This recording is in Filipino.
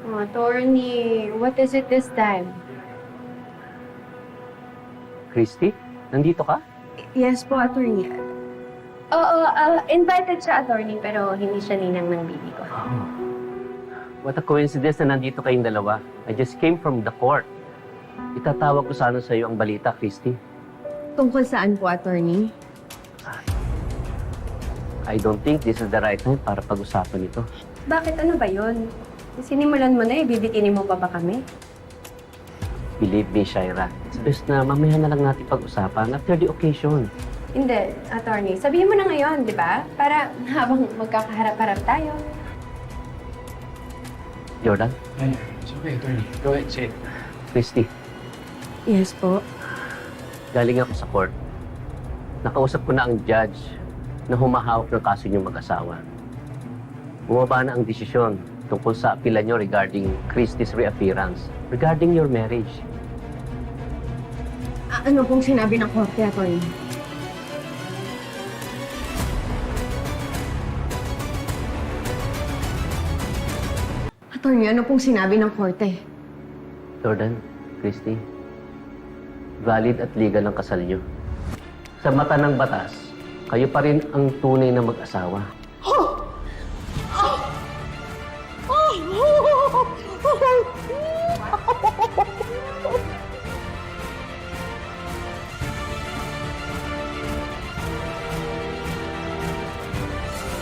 Oh, attorney, what is it this time? Christy, nandito ka? Yes po, attorney. Oo, invited siya, attorney, pero hindi siya ninang ng bibi ko. Oh. What a coincidence na nandito kayong dalawa. I just came from the court. Itatawag ko sana sa iyo ang balita, Christy. Tungkol saan po, attorney? I don't think this is the right time para pag-usapan ito. Bakit ano ba yun? Sinimulan mo na bibitinin mo pa ba kami? Believe me, Shaira. It's best na mamaya na lang natin pag-usapan after the occasion. Hindi, attorney. Sabihin mo na ngayon, di ba? Para habang magkakaharap-harap tayo. Jordan? It's okay, attorney. Go ahead, say it. Christy, Yes po. galing ako sa court. Nakausap ko na ang judge na humahawak ng kaso niyong mag-asawa. Bumaba na ang desisyon tungkol sa apila niyo regarding Christy's reappearance, regarding your marriage. Ano pong sinabi ng korte, attorney? Attorney, ano pong sinabi ng korte? Jordan, Christy, valid at legal ang kasal niyo. Sa mata ng batas, kayo pa rin ang tunay na mag-asawa.